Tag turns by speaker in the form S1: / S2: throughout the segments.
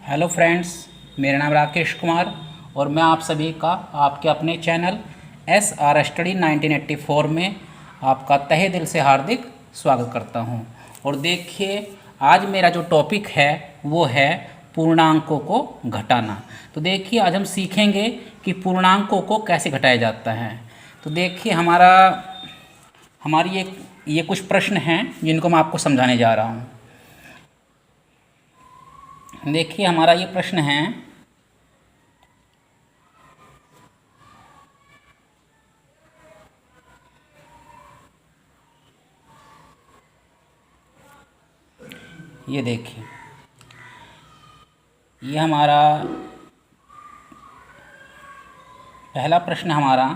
S1: Hello friends, मेरा नाम राकेश कुमार और मैं आप सभी का आपके अपने चैनल SR स्टडी 1984 में आपका तहे दिल से हार्दिक स्वागत करता हूं। और देखिए, आज मेरा जो टॉपिक है वो है पूर्णांकों को घटाना। तो देखिए, आज हम सीखेंगे कि पूर्णांकों को कैसे घटाया जाता है। तो देखिए, हमारी ये कुछ प्रश्न हैं जिनको मैं आपको समझाने जा रहा हूँ। देखिए, हमारा ये प्रश्न है, ये देखिए, ये हमारा पहला प्रश्न हमारा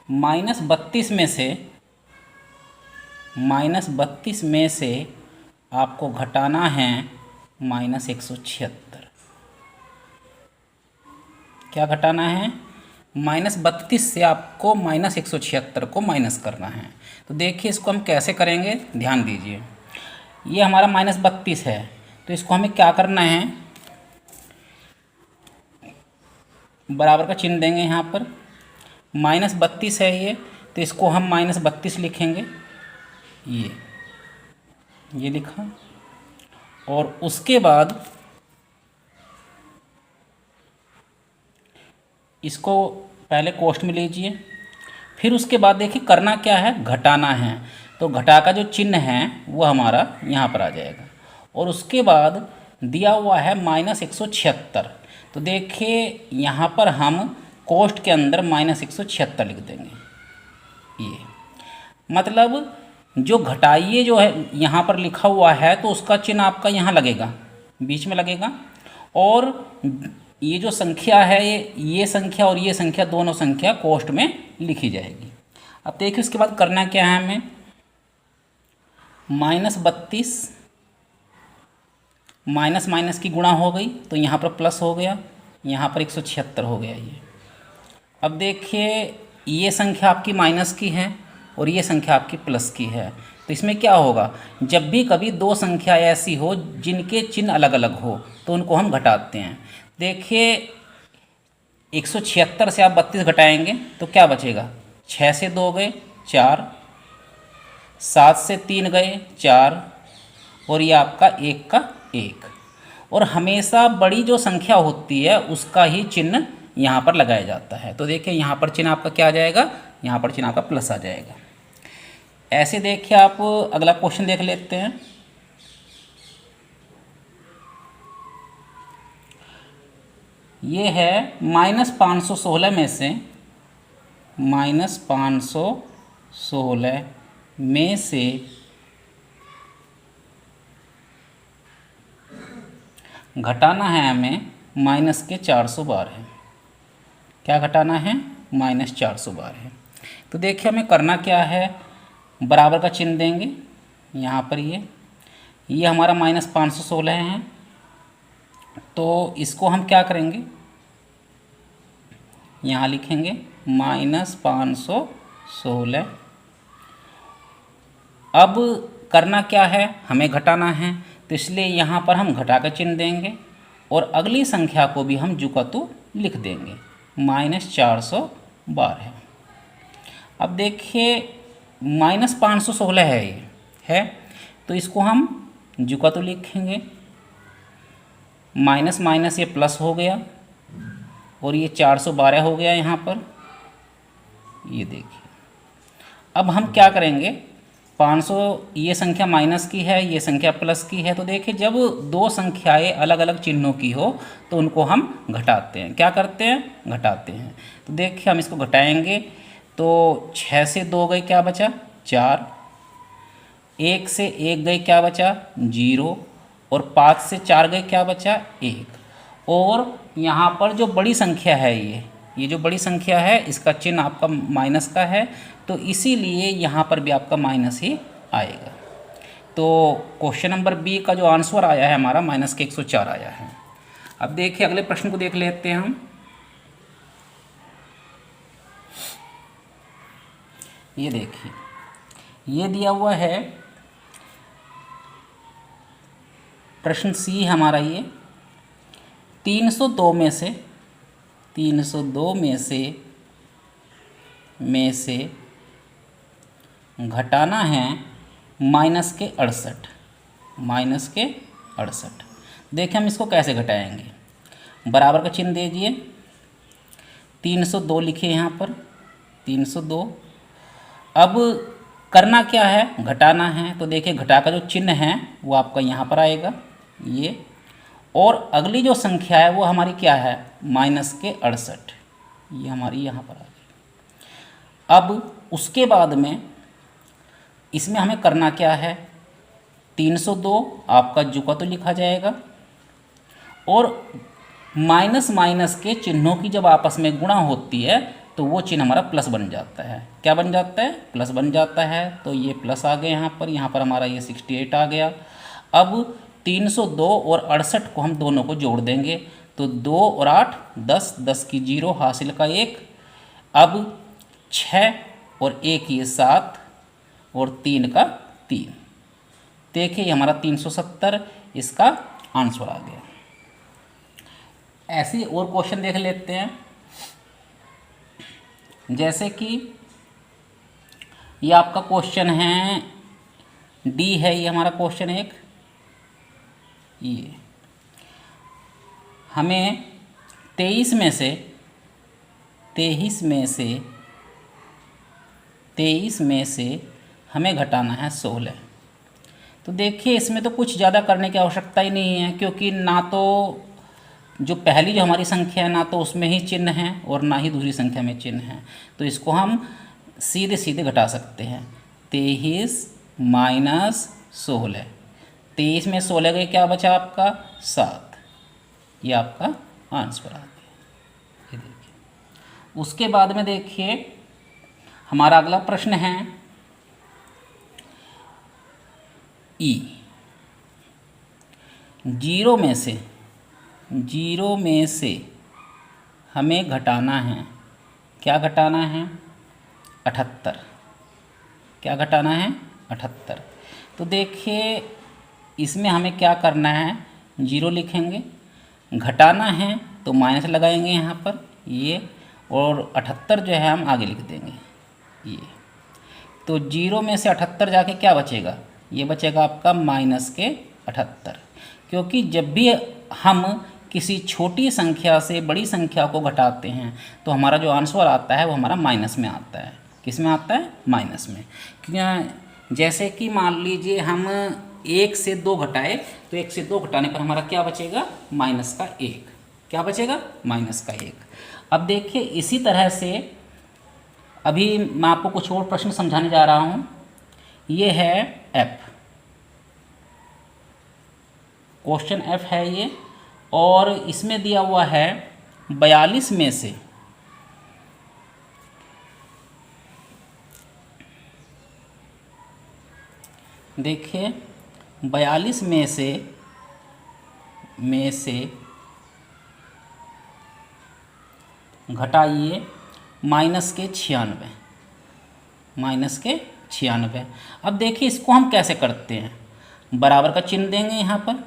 S1: -32 में से आपको घटाना है -176। क्या घटाना है? -32 से आपको -176 को माइनस करना है। तो देखिए, इसको हम कैसे करेंगे, ध्यान दीजिए। ये हमारा -32 है, तो इसको हमें क्या करना है, बराबर का चिन्ह देंगे यहाँ पर। -32 है ये, तो इसको हम -32 लिखेंगे। ये लिखा, और उसके बाद इसको पहले कोष्ठ में लीजिए। फिर उसके बाद देखिए करना क्या है, घटाना है। तो घटा का जो चिन्ह है वो हमारा यहाँ पर आ जाएगा, और उसके बाद दिया हुआ है -176। तो देखिए, यहाँ पर हम कोष्ठ के अंदर -176 लिख देंगे। ये मतलब जो घटाइए जो है यहाँ पर लिखा हुआ है, तो उसका चिन्ह आपका यहाँ लगेगा, बीच में लगेगा। और ये जो संख्या है, ये संख्या और ये संख्या, दोनों संख्या कोष्ठ में लिखी जाएगी। अब देखिए, उसके बाद करना क्या है हमें, -32 माइनस माइनस की गुणा हो गई, तो यहाँ पर प्लस हो गया, यहाँ पर 176 हो गया ये। अब देखिए, ये संख्या आपकी माइनस की है और ये संख्या आपकी प्लस की है। तो इसमें क्या होगा, जब भी कभी दो संख्या ऐसी हो जिनके चिन्ह अलग अलग हो, तो उनको हम घटाते हैं। देखिए, 176 से आप 32 घटाएंगे तो क्या बचेगा, 6 से 2 गए 4, 7 से 3 गए 4, और ये आपका 1 का 1। और हमेशा बड़ी जो संख्या होती है उसका ही चिन्ह यहाँ पर लगाया जाता है। तो देखिए, यहाँ पर चिन्ह आपका क्या आ जाएगा, यहाँ पर चिन्ह आपका प्लस आ जाएगा। ऐसे देखिए, आप अगला क्वेश्चन देख लेते हैं। ये है -516 में से -516 में से घटाना है हमें -412। क्या घटाना है, -412। तो देखिए, हमें करना क्या है, बराबर का चिन्ह देंगे यहाँ पर। ये हमारा -516 है, तो इसको हम क्या करेंगे, यहाँ लिखेंगे -516। अब करना क्या है, हमें घटाना है, तो इसलिए यहाँ पर हम घटा का चिन्ह देंगे, और अगली संख्या को भी हम जुकातु लिख देंगे, -412। अब देखिए, -516 है ये है, तो इसको हम जुकातु लिखेंगे। माइनस माइनस ये प्लस हो गया, और ये 412 हो गया यहाँ पर। ये देखिए, अब हम क्या करेंगे, 500, ये संख्या माइनस की है, ये संख्या प्लस की है। तो देखिए, जब दो संख्याएं अलग अलग चिन्हों की हो तो उनको हम घटाते हैं। क्या करते हैं, घटाते हैं। तो देखिए, हम इसको घटाएंगे, तो 6 से 2 गए, क्या बचा 4, 1 से 1 गए, क्या बचा 0, और 5 से 4 गए, क्या बचा 1। और यहाँ पर जो बड़ी संख्या है, ये जो बड़ी संख्या है, इसका चिन्ह आपका माइनस का है, तो इसीलिए यहाँ पर भी आपका माइनस ही आएगा। तो क्वेश्चन नंबर बी का जो आंसर आया है हमारा, -104 आया है। अब देखिए, अगले प्रश्न को देख लेते हैं हम। ये देखिए, ये दिया हुआ है प्रश्न सी हमारा, ये 302 में से घटाना है माइनस के 68। देखिए हम इसको कैसे घटाएंगे, बराबर का चिन्ह दीजिए, 302 लिखिए यहाँ पर 302। अब करना क्या है, घटाना है, तो देखिए घटा का जो चिन्ह है वो आपका यहाँ पर आएगा ये, और अगली जो संख्या है वो हमारी क्या है, माइनस के 68, ये हमारी यहाँ पर आ गई। अब उसके बाद में इसमें हमें करना क्या है, 302 आपका जुका तो लिखा जाएगा, और माइनस माइनस के चिन्हों की जब आपस में गुणा होती है तो वो चिन्ह हमारा प्लस बन जाता है। क्या बन जाता है, प्लस बन जाता है। तो ये प्लस आ गया यहाँ पर हमारा ये 68 आ गया। अब 302 और 68 को हम दोनों को जोड़ देंगे, तो 2 और 8 10, 10 की 0 हासिल का 1, अब 6 और 1 ये 7 और 3 का 3। देखिए ये हमारा 370 इसका आंसर आ गया। ऐसे और क्वेश्चन देख लेते हैं, जैसे कि ये आपका क्वेश्चन है डी है, ये हमारा क्वेश्चन एक, ये हमें 23 में से हमें घटाना है 16। तो देखिए इसमें तो कुछ ज़्यादा करने की आवश्यकता ही नहीं है, क्योंकि ना तो जो पहली जो हमारी संख्या है ना तो उसमें ही चिन्ह है और ना ही दूसरी संख्या में चिन्ह है, तो इसको हम सीधे सीधे घटा सकते हैं। 23 माइनस 16, 23 में 16 गए, क्या बचा आपका 7, ये आपका आंसर आ गया। ये देखिए उसके बाद में देखिए हमारा अगला प्रश्न है ई, 0 में से हमें घटाना है, क्या घटाना है 78, क्या घटाना है 78। तो देखिए इसमें हमें क्या करना है, 0 लिखेंगे, घटाना है तो माइनस लगाएंगे यहाँ पर ये, और 78 जो है हम आगे लिख देंगे ये। तो 0 में से 78 जाके क्या बचेगा, ये बचेगा आपका माइनस के 78, क्योंकि जब भी हम किसी छोटी संख्या से बड़ी संख्या को घटाते हैं तो हमारा जो आंसर आता है वो हमारा माइनस में आता है। किस में आता है, माइनस में। क्योंकि जैसे कि मान लीजिए हम 1 से 2 घटाए, तो 1 से 2 घटाने पर हमारा क्या बचेगा, माइनस का 1, क्या बचेगा, माइनस का 1। अब देखिए इसी तरह से अभी मैं आपको कुछ और प्रश्न समझाने जा रहा हूँ। ये है F, क्वेश्चन F है ये, और इसमें दिया हुआ है 42 में से देखिए 42 में से घटाइए माइनस के 96। अब देखिए इसको हम कैसे करते हैं, बराबर का चिन्ह देंगे, यहाँ पर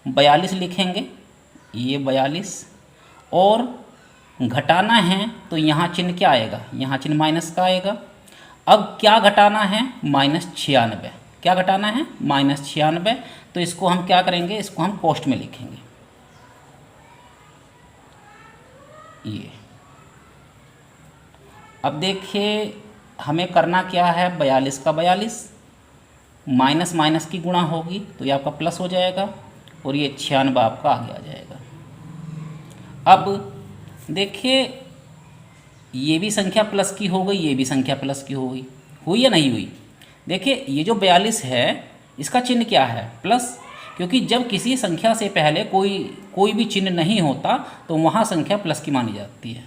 S1: 42 लिखेंगे, ये 42, और घटाना है तो यहाँ चिन्ह क्या आएगा, यहाँ चिन्ह माइनस का आएगा। अब क्या घटाना है, -96, क्या घटाना है, -96। तो इसको हम क्या करेंगे, इसको हम कोष्ठ में लिखेंगे ये। अब देखिए हमें करना क्या है, 42 का 42, माइनस माइनस की गुणा होगी तो ये आपका प्लस हो जाएगा, और ये 96 आपका आगे आ जाएगा। अब देखिए ये भी संख्या प्लस की हो गई, ये भी संख्या प्लस की हो गई, हुई या नहीं हुई। देखिए ये जो 42 है इसका चिन्ह क्या है, प्लस, क्योंकि जब किसी संख्या से पहले कोई भी चिन्ह नहीं होता तो वहाँ संख्या प्लस की मानी जाती है।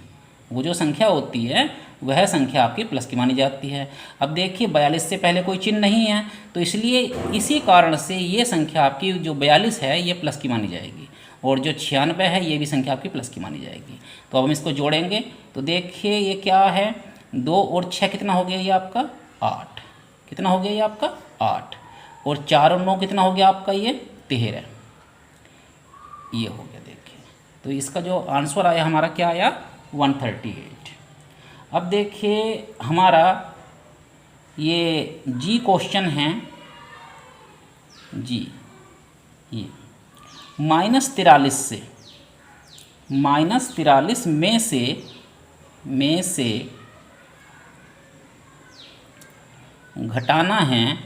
S1: वो जो संख्या होती है वह संख्या आपकी प्लस की मानी जाती है। अब देखिए 42 से पहले कोई चिन्ह नहीं है, तो इसलिए इसी कारण से ये संख्या आपकी जो 42 है ये प्लस की मानी जाएगी, और जो 96 है ये भी संख्या आपकी प्लस की मानी जाएगी। तो अब हम इसको जोड़ेंगे, तो देखिए ये क्या है, 2 और 6 कितना हो गया, ये आपका 8, कितना हो गया ये आपका 8, और 4 और 9 कितना हो गया आपका ये 13, ये हो गया। देखिए तो इसका जो आंसर आया हमारा क्या आया 138। अब देखिए हमारा ये जी क्वेश्चन है जी, ये -43 से -43 में से घटाना है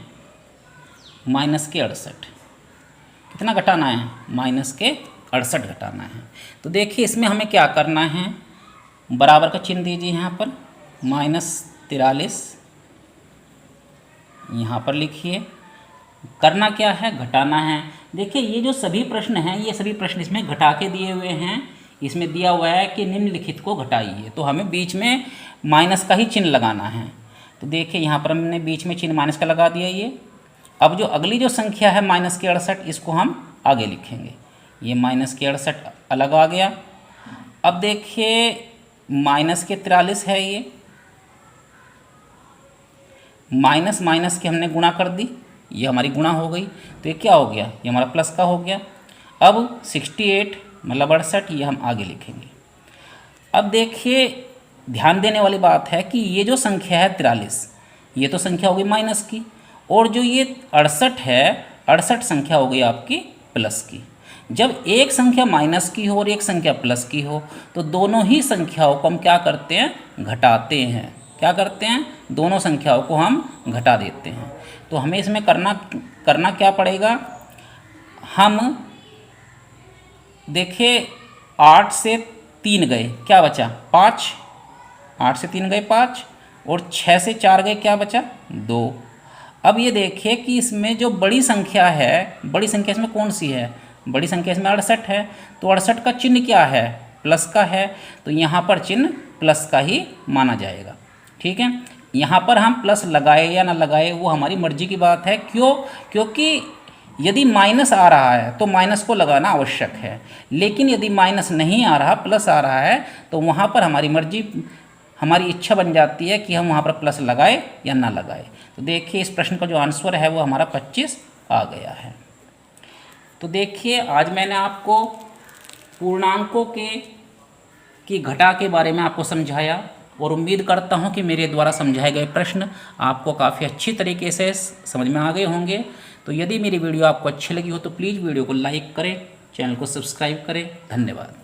S1: -68। कितना घटाना है? -68 घटाना है। तो देखिए इसमें हमें क्या करना है, बराबर का चिन्ह दीजिए यहाँ पर, -43 यहाँ पर लिखिए। करना क्या है? घटाना है। देखिए ये जो सभी प्रश्न हैं, ये सभी प्रश्न इसमें घटा के दिए हुए हैं। इसमें दिया हुआ है कि निम्नलिखित को घटाइए, तो हमें बीच में माइनस का ही चिन्ह लगाना है। तो देखिए यहाँ पर हमने बीच में चिन्ह माइनस का लगा दिया ये। अब जो अगली जो संख्या है -68, इसको हम आगे लिखेंगे। ये -68 अलग आ गया। अब देखिए -43 है, ये माइनस माइनस के हमने गुणा कर दी, ये हमारी गुणा हो गई, तो ये क्या हो गया? ये हमारा प्लस का हो गया। अब 68 मतलब 68, ये हम आगे लिखेंगे। अब देखिए ध्यान देने वाली बात है कि ये जो संख्या है 43, ये तो संख्या हो गई माइनस की, और जो ये 68 है, 68 संख्या हो गई आपकी प्लस की। जब एक संख्या माइनस की हो और एक संख्या प्लस की हो, तो दोनों ही संख्याओं को हम क्या करते हैं? घटाते हैं। क्या करते हैं? दोनों संख्याओं को हम घटा देते हैं। तो हमें इसमें करना क्या पड़ेगा? हम देखिए 8 से 3 गए, क्या बचा? 5। 8 से 3 गए 5, और 6 से 4 गए, क्या बचा? 2। अब ये देखिए कि इसमें जो बड़ी संख्या है, बड़ी संख्या इसमें कौन सी है? बड़ी संख्या इसमें 68 है। तो 68 का चिन्ह क्या है? प्लस का है। तो यहाँ पर चिन्ह प्लस का ही माना जाएगा। ठीक है, यहाँ पर हम प्लस लगाए या ना लगाए वो हमारी मर्जी की बात है। क्यों? क्योंकि यदि माइनस आ रहा है तो माइनस को लगाना आवश्यक है, लेकिन यदि माइनस नहीं आ रहा, प्लस आ रहा है, तो वहाँ पर हमारी मर्जी, हमारी इच्छा बन जाती है कि हम वहाँ पर प्लस लगाए या ना लगाए। तो देखिए इस प्रश्न का जो आंसर है वो हमारा 25 आ गया है। तो देखिए आज मैंने आपको पूर्णांकों की घटा के बारे में आपको समझाया, और उम्मीद करता हूं कि मेरे द्वारा समझाए गए प्रश्न आपको काफ़ी अच्छी तरीके से समझ में आ गए होंगे। तो यदि मेरी वीडियो आपको अच्छी लगी हो तो प्लीज़ वीडियो को लाइक करें, चैनल को सब्सक्राइब करें। धन्यवाद।